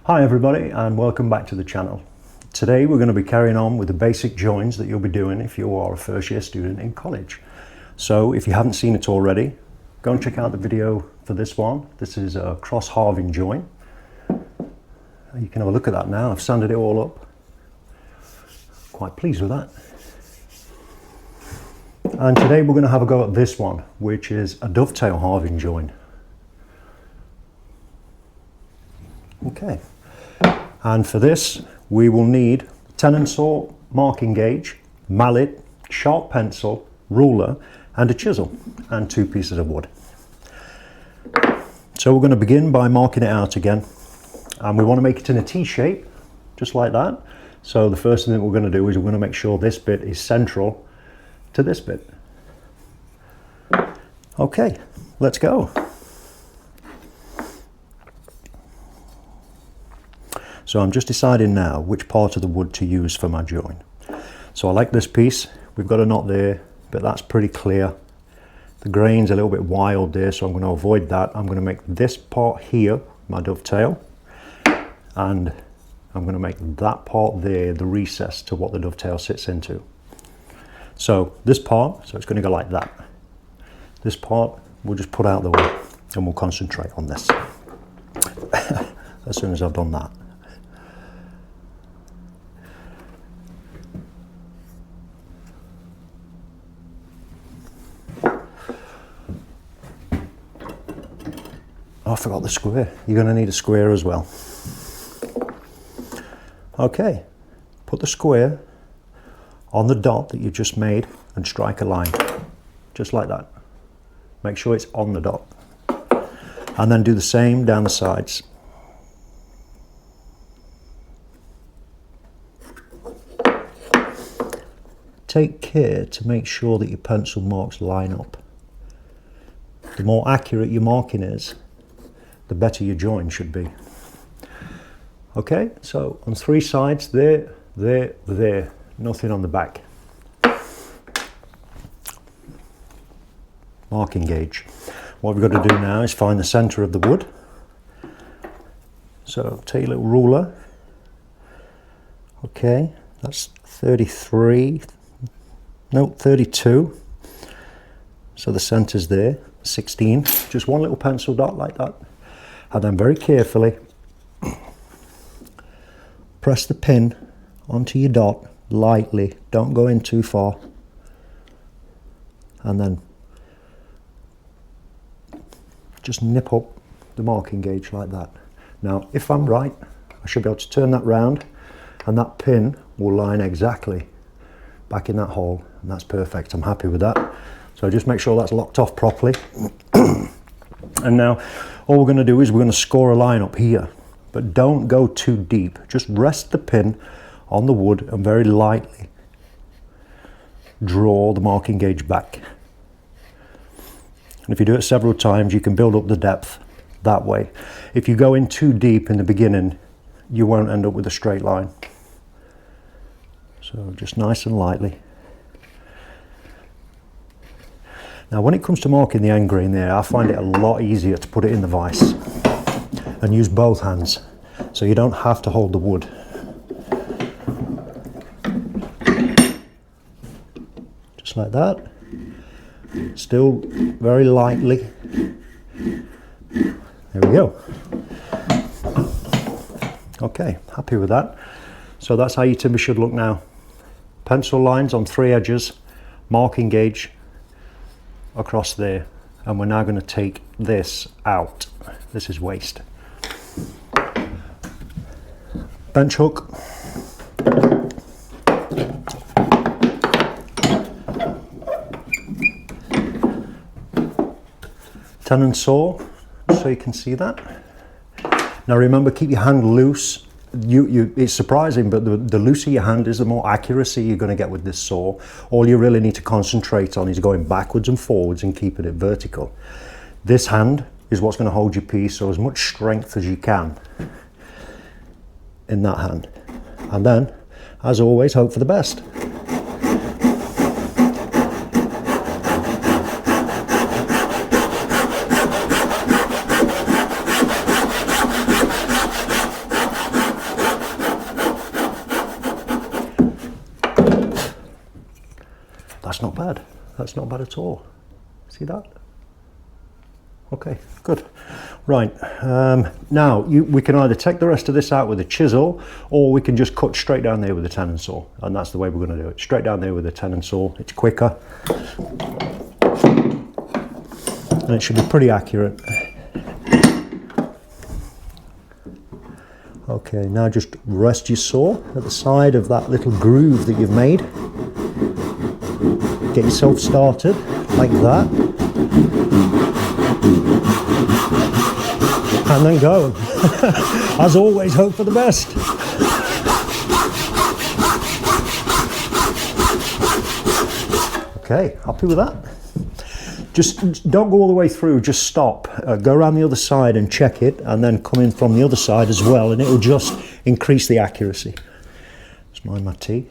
Hi everybody and welcome back to the channel. Today we're going to be carrying on with the basic joins that you'll be doing if you are a first year student in college. So if you haven't seen it already, go and check out the video for this one. This is a cross halving join. You can have a look at that now. I've sanded it all up. Quite pleased with that. And today we're going to have a go at this one, which is a dovetail halving join. Okay. And for this, we will need tenon saw, marking gauge, mallet, sharp pencil, ruler, and a chisel, and 2 pieces of wood. So we're going to begin by marking it out again. And we want to make it in a T shape, just like that. So the first thing that we're going to do is we're going to make sure this bit is central to this bit. Okay, let's go. So I'm just deciding now which part of the wood to use for my join. So I like this piece. We've got a knot there, but that's pretty clear. The grain's a little bit wild there, so I'm going to avoid that. I'm going to make this part here my dovetail, and I'm going to make that part there the recess to what the dovetail sits into. So this part, so it's going to go like that. This part we'll just put out the way and we'll concentrate on this as soon as I've done that. Oh, I forgot the square. You're going to need a square as well. Okay, put the square on the dot that you just made and strike a line, just like that. Make sure it's on the dot. And then do the same down the sides. Take care to make sure that your pencil marks line up. The more accurate your marking is, the better your join should be. Okay, so on 3 sides, there, nothing on the back. Marking gauge. What we've got to do now is find the center of the wood. So take a little ruler. Okay, that's 33, no, 32. So the center's there, 16. Just one little pencil dot like that. And then very carefully press the pin onto your dot lightly, don't go in too far, and then just nip up the marking gauge like that. Now if I'm right, I should be able to turn that round and that pin will line exactly back in that hole, and that's perfect. I'm happy with that. So just make sure that's locked off properly. And now all we're going to do is we're going to score a line up here, but don't go too deep. Just rest the pin on the wood and very lightly draw the marking gauge back. And if you do it several times, you can build up the depth that way. If you go in too deep in the beginning, you won't end up with a straight line. So just nice and lightly. Now when it comes to marking the end grain there, I find it a lot easier to put it in the vise and use both hands, so you don't have to hold the wood. Just like that. Still very lightly. There we go. Okay, happy with that. So that's how your timber should look now. Pencil lines on 3 edges, marking gauge across there, and we're now going to take this out. This is waste. Bench hook. Tenon saw, so you can see that. Now remember, keep your hand loose. It's surprising, but the looser your hand is, the more accuracy you're going to get with this saw. All you really need to concentrate on is going backwards and forwards and keeping it vertical. This hand is what's going to hold your piece, so as much strength as you can in that hand. And then, as always, hope for the best. That's not bad. That's not bad at all. See that? Okay, good. Right, now we can either take the rest of this out with a chisel, or we can just cut straight down there with a tenon saw, and that's the way we're going to do it. Straight down there with a tenon saw. It's quicker, and it should be pretty accurate. Okay, now just rest your saw at the side of that little groove that you've made. Get yourself started like that. And then go. As always, hope for the best. Okay, happy with that? Just don't go all the way through, just stop. Go around the other side and check it, and then come in from the other side as well, and it'll just increase the accuracy. Just mind my tea.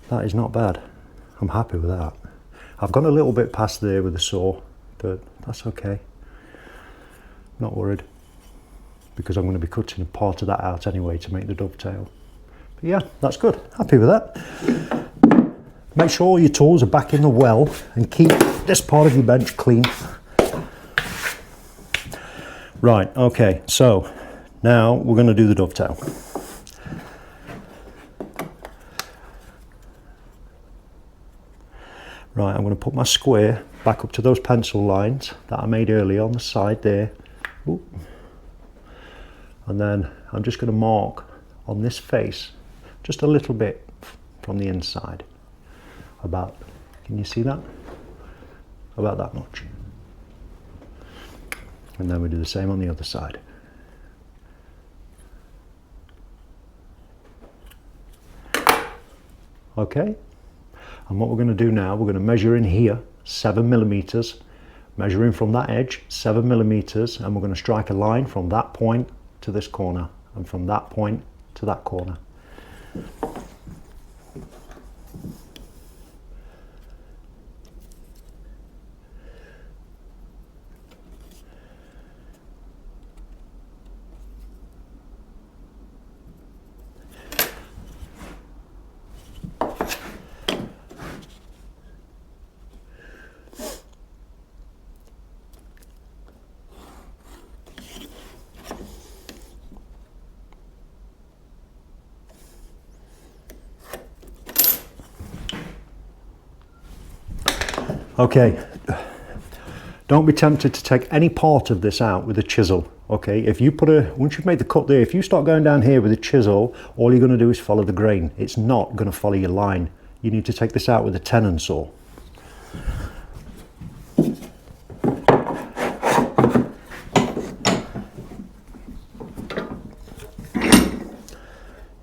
That is not bad. I'm happy with that. I've gone a little bit past there with the saw, but that's okay. Not worried, because I'm going to be cutting part of that out anyway to make the dovetail. But yeah, that's good. Happy with that. Make sure all your tools are back in the well and keep this part of your bench clean. Right, okay, so now we're going to do the dovetail. Right, I'm going to put my square back up to those pencil lines that I made earlier on the side there. Ooh. And then I'm just going to mark on this face just a little bit from the inside. About, can you see that? About that much. And then we do the same on the other side. Okay. And what we're going to do now, we're going to measure in here 7 millimeters, measuring from that edge 7 millimeters, and we're going to strike a line from that point to this corner, and from that point to that corner. Okay, don't be tempted to take any part of this out with a chisel. Okay, if you once you've made the cut there, if you start going down here with a chisel, all you're going to do is follow the grain. It's not going to follow your line. You need to take this out with a tenon saw.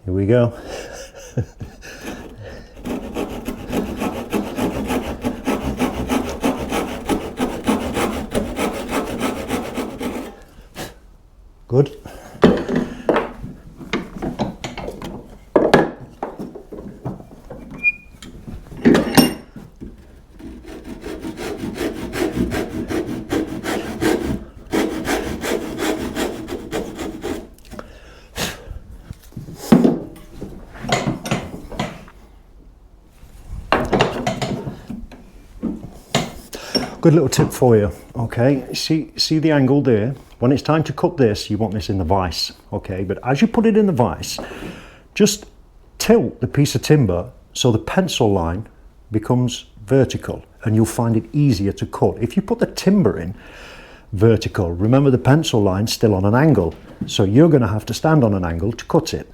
Here we go. Good. Good little tip for you. Okay, see the angle there? When it's time to cut this, you want this in the vise, okay? But as you put it in the vise, just tilt the piece of timber so the pencil line becomes vertical, and you'll find it easier to cut. If you put the timber in vertical, remember the pencil line's still on an angle, so you're going to have to stand on an angle to cut it.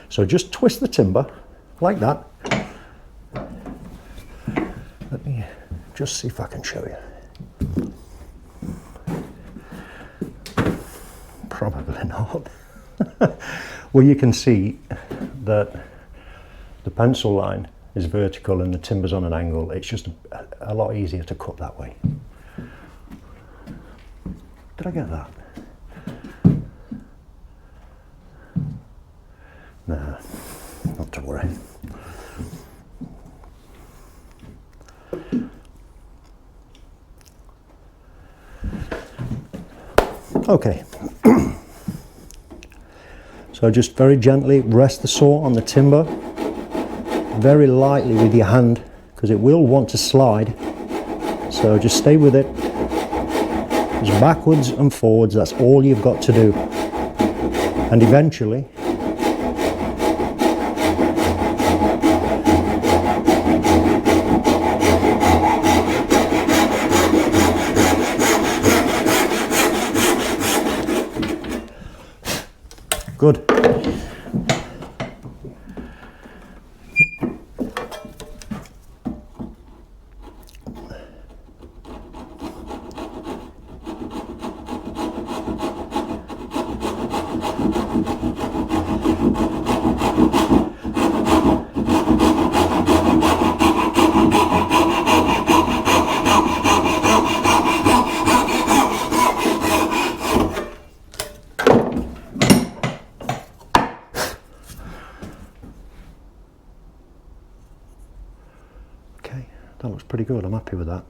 So just twist the timber like that. Let me just see if I can show you. Probably not. Well, you can see that the pencil line is vertical and the timber's on an angle. It's just a lot easier to cut that way. Did I get that? Nah, not to worry. Okay. So just very gently rest the saw on the timber, very lightly with your hand, because it will want to slide. So just stay with it. Just backwards and forwards, that's all you've got to do. And eventually, good. That looks pretty good, I'm happy with that.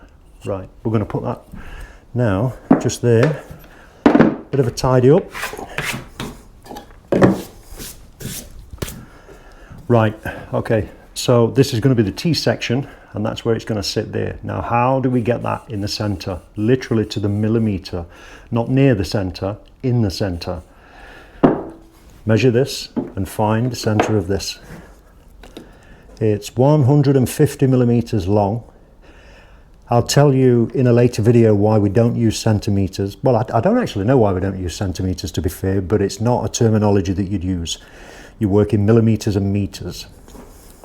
Right, we're going to put that now just there, bit of a tidy up. Right, okay, so this is going to be the T section, and that's where it's going to sit there. Now how do we get that in the center? Literally to the millimeter, not near the center, in the center. Measure this and find the center of this. It's 150 millimeters long. I'll tell you in a later video why we don't use centimeters. Well, I don't actually know why we don't use centimeters, to be fair, but it's not a terminology that you'd use. You work in millimeters and meters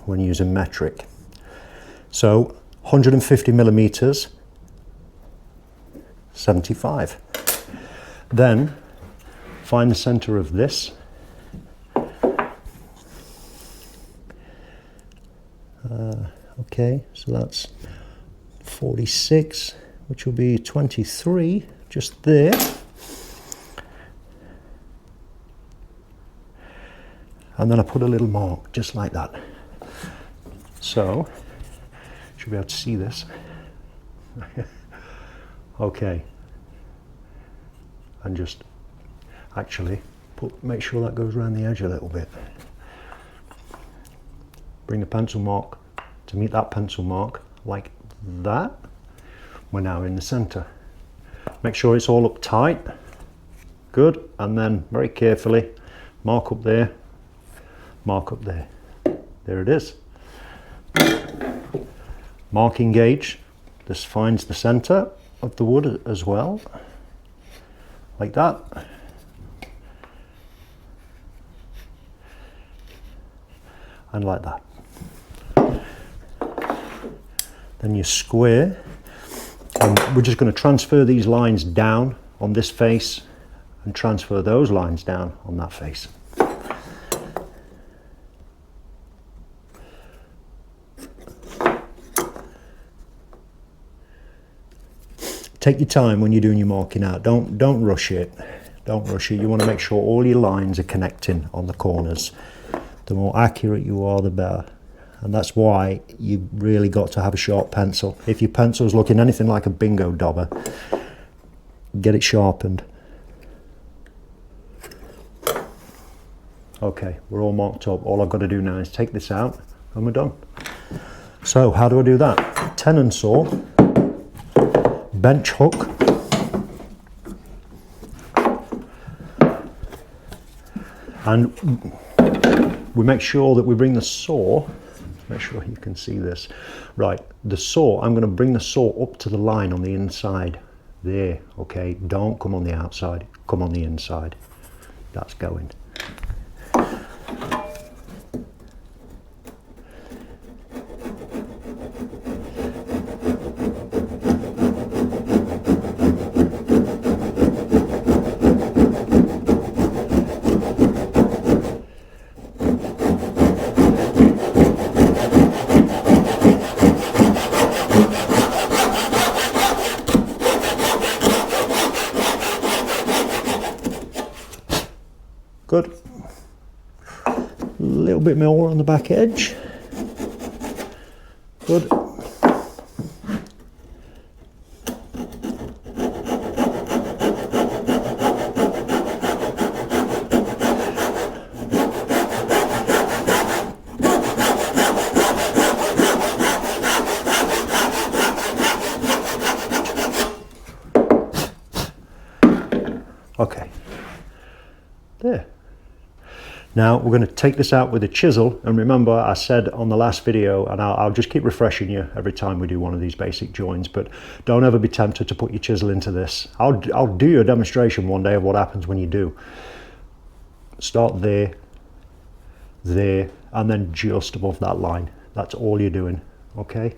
when using metric. So 150 millimeters, 75. Then find the center of this. Okay, so that's 46, which will be 23, just there. And then I put a little mark, just like that. So, should be able to see this. Okay. And just actually make sure that goes around the edge a little bit. Bring the pencil mark to meet that pencil mark, like that. We're now in the center. Make sure it's all up tight. Good. And then very carefully mark up there, mark up there. There it is. Marking gauge. This finds the center of the wood as well, like that. And like that. Then you square, and we're just going to transfer these lines down on this face and transfer those lines down on that face. Take your time when you're doing your marking out. Don't rush it. Don't rush it. You want to make sure all your lines are connecting on the corners. The more accurate you are, the better. And that's why you really got to have a sharp pencil. If your pencil's looking anything like a bingo dobber, get it sharpened. Okay, we're all marked up. All I've got to do now is take this out and we're done. So how do I do that? Tenon saw, bench hook, and we make sure that we bring the saw, make sure you can see this. Right, the saw, I'm going to bring the saw up to the line on the inside. There, okay, don't come on the outside, come on the inside. That's going. Good. A little bit more on the back edge. Good. Okay, there. Now we're going to take this out with a chisel, and remember I said on the last video, and I'll just keep refreshing you every time we do one of these basic joins, but don't ever be tempted to put your chisel into this. I'll do you a demonstration one day of what happens when you do. Start there, there, and then just above that line. That's all you're doing, okay?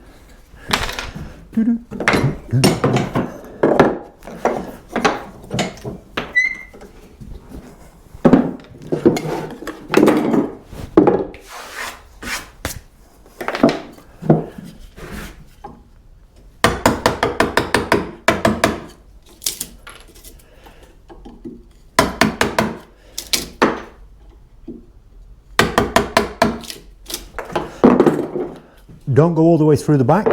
Don't go all the way through the back.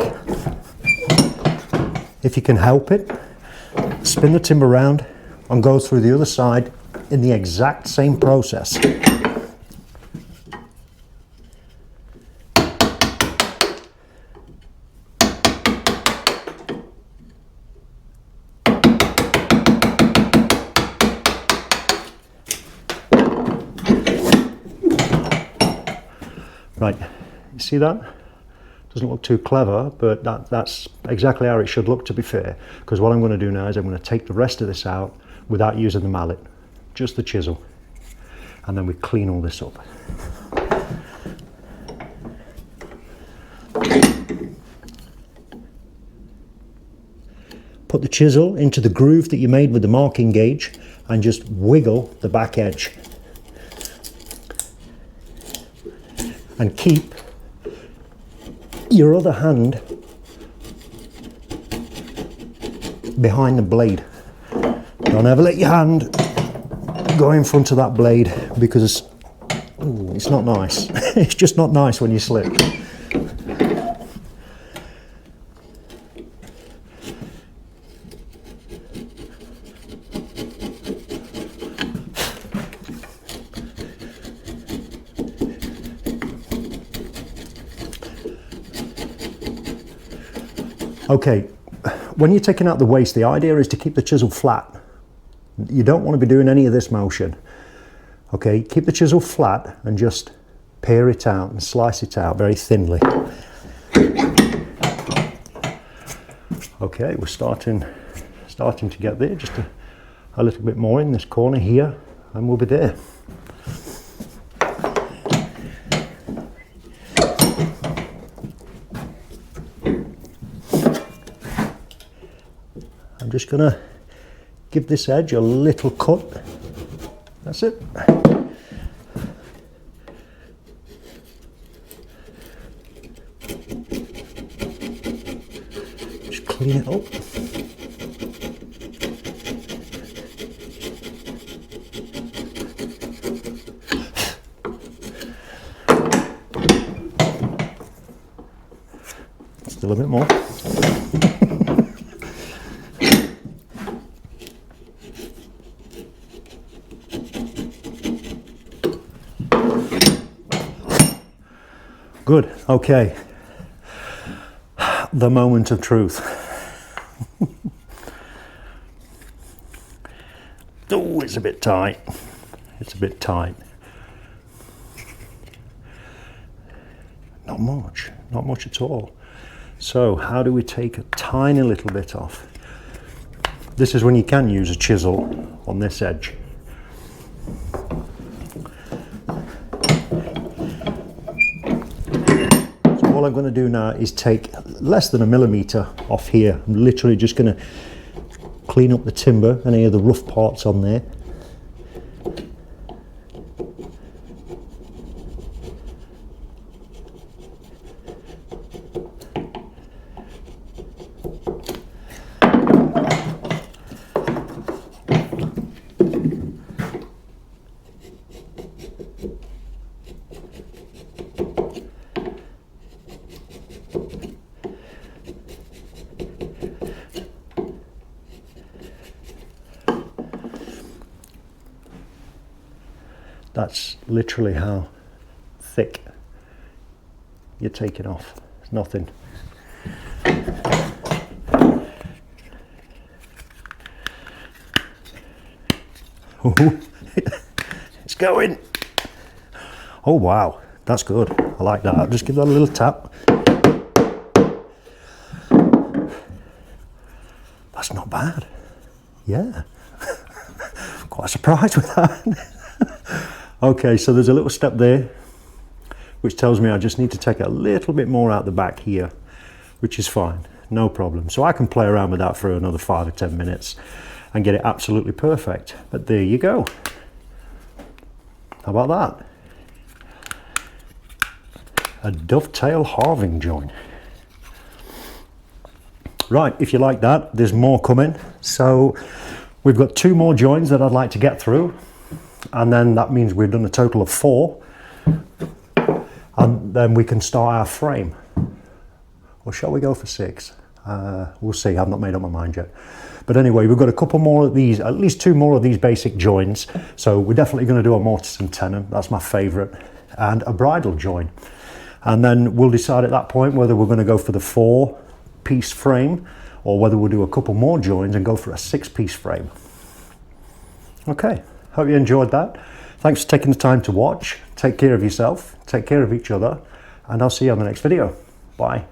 If you can help it, spin the timber around and go through the other side in the exact same process. Right, you see that? Doesn't look too clever, but that's exactly how it should look, to be fair, because what I'm going to do now is I'm going to take the rest of this out without using the mallet, just the chisel, and then we clean all this up. Put the chisel into the groove that you made with the marking gauge and just wiggle the back edge. And keep your other hand behind the blade. Don't ever let your hand go in front of that blade, because it's not nice. It's just not nice when you slip. Okay, when you're taking out the waste, the idea is to keep the chisel flat. You don't want to be doing any of this motion. Okay, keep the chisel flat and just pare it out and slice it out very thinly. Okay, we're starting to get there, just a little bit more in this corner here, and we'll be there. I'm just going to give this edge a little cut. That's it. Just clean it up. Still a bit more. Good, okay. The moment of truth. Oh, it's a bit tight. It's a bit tight. Not much at all. So how do we take a tiny little bit off? This is when you can use a chisel on this edge. All I'm going to do now is take less than 1 millimeter off here. I'm literally just going to clean up the timber, any of the rough parts on there. That's literally how thick you're taking off. It's nothing. Ooh, it's going. Oh wow, that's good. I like that. I'll just give that a little tap. That's not bad. Yeah. Quite surprised with that. Okay, so there's a little step there, which tells me I just need to take a little bit more out the back here, which is fine, no problem. So I can play around with that for another 5 or 10 minutes and get it absolutely perfect. But there you go. How about that? A dovetail halving join. Right, if you like that, there's more coming. So we've got 2 more joins that I'd like to get through, and then that means we've done a total of 4, and then we can start our frame. Or shall we go for 6? We'll see, I've not made up my mind yet. But anyway, we've got a couple more of these, at least 2 more of these basic joins. So we're definitely going to do a mortise and tenon, that's my favourite, and a bridle join. And then we'll decide at that point whether we're going to go for the 4-piece frame or whether we'll do a couple more joins and go for a 6-piece frame. Okay, hope you enjoyed that. Thanks for taking the time to watch. Take care of yourself, take care of each other, and I'll see you on the next video. Bye.